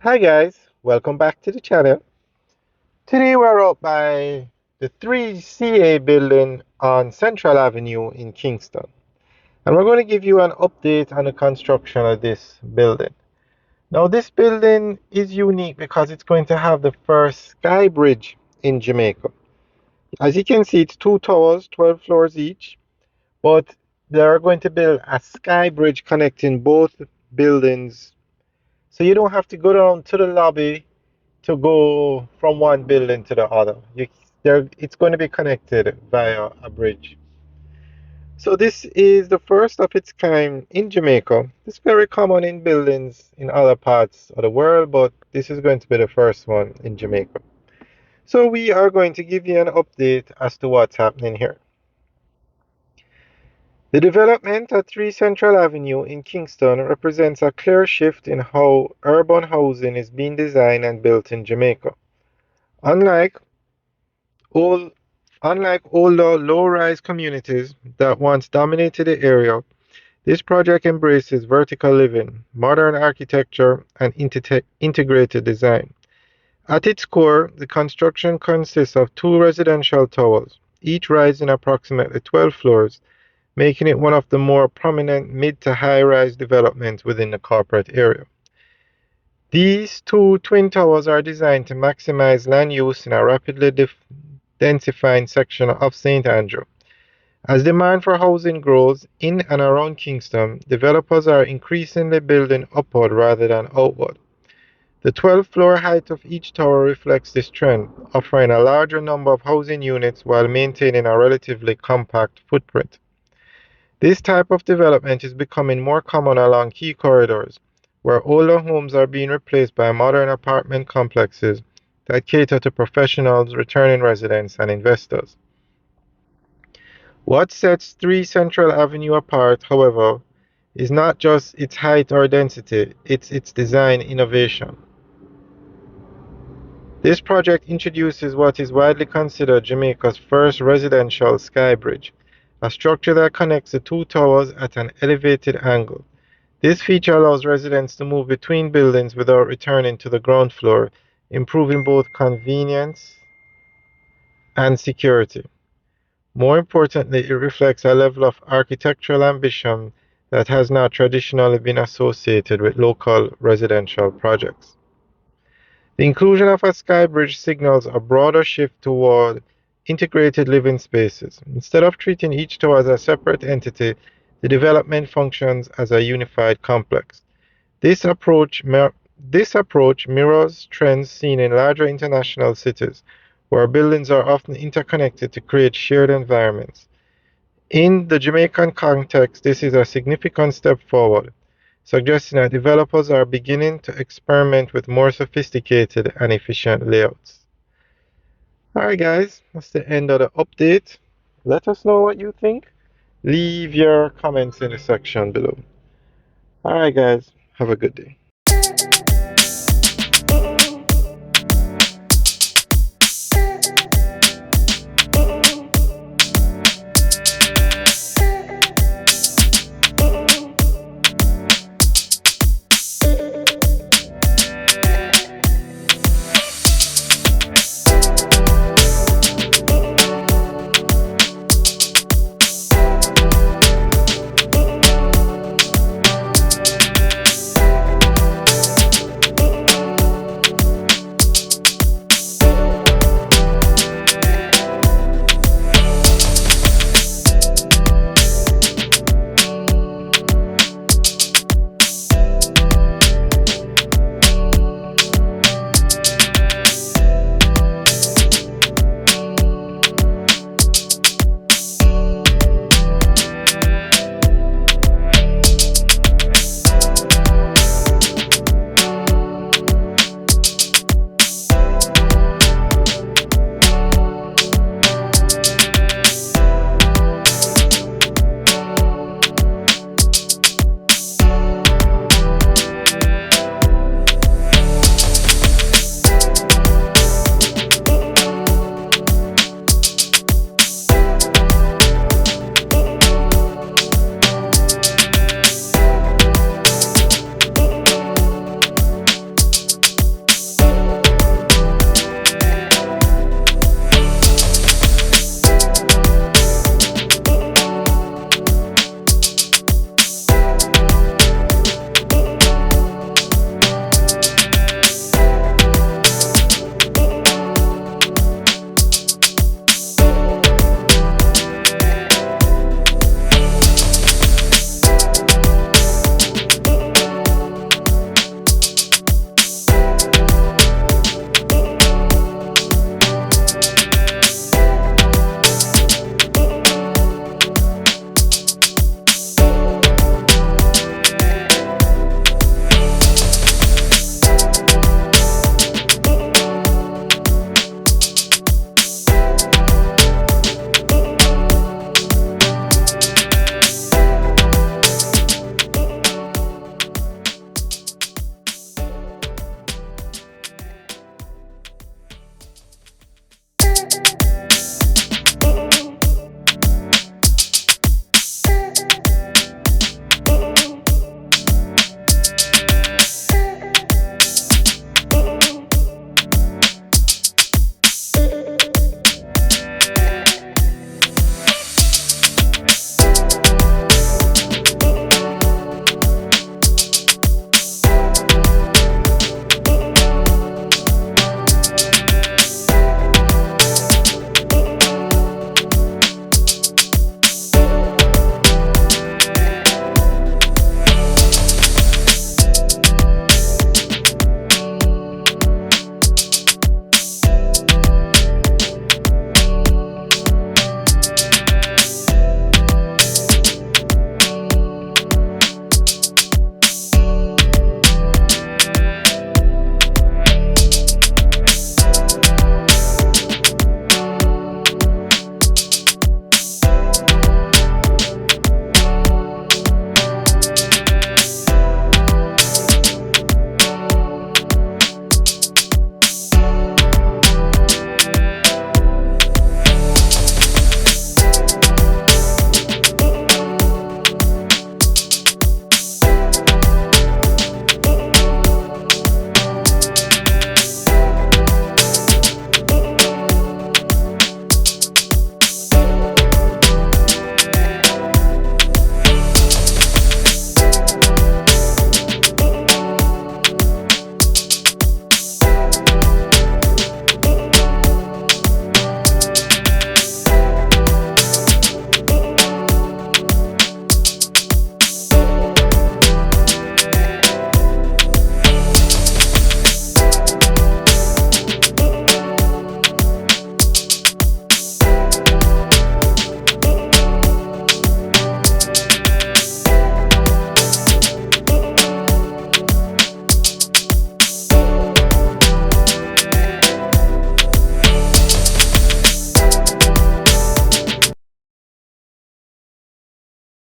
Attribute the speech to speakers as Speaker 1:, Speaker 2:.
Speaker 1: Hi guys, welcome back to the channel. Today we're out by the 3CA building on Central Avenue in Kingston. And we're going to give you an update on the construction of this building. Now this building is unique because it's going to have the first sky bridge in Jamaica. As you can see, it's two towers, 12 floors each, but they are going to build a sky bridge connecting both buildings. So you don't have to go down to the lobby to go from one building to the other. It's going to be connected via a bridge. So this is the first of its kind in Jamaica. It's very common in buildings in other parts of the world, but this is going to be the first one in Jamaica. So we are going to give you an update as to what's happening here. The development at 3 Central Avenue in Kingston represents a clear shift in how urban housing is being designed and built in Jamaica. Unlike All, Unlike older low-rise communities that once dominated the area, this project embraces vertical living, modern architecture, and integrated design. At its core, the construction consists of two residential towers, each rising approximately 12 floors, making it one of the more prominent mid to high-rise developments within the corporate area. These two twin towers are designed to maximize land use in a rapidly densifying section of St. Andrew. As demand for housing grows in and around Kingston, developers are increasingly building upward rather than outward. The 12-floor height of each tower reflects this trend, offering a larger number of housing units while maintaining a relatively compact footprint. This type of development is becoming more common along key corridors, where older homes are being replaced by modern apartment complexes that cater to professionals, returning residents, and investors. What sets 3 Central Avenue apart, however, is not just its height or density, it's its design innovation. This project introduces what is widely considered Jamaica's first residential sky bridge, a structure that connects the two towers at an elevated angle. This feature allows residents to move between buildings without returning to the ground floor, improving both convenience and security. More importantly, it reflects a level of architectural ambition that has not traditionally been associated with local residential projects. The inclusion of a sky bridge signals a broader shift toward integrated living spaces. Instead of treating each tower as a separate entity, the development functions as a unified complex. This approach mirrors trends seen in larger international cities, where buildings are often interconnected to create shared environments. In the Jamaican context, this is a significant step forward, suggesting that developers are beginning to experiment with more sophisticated and efficient layouts. Alright guys, that's the end of the update. Let us know what you think. Leave your comments in the section below. Alright guys, have a good day.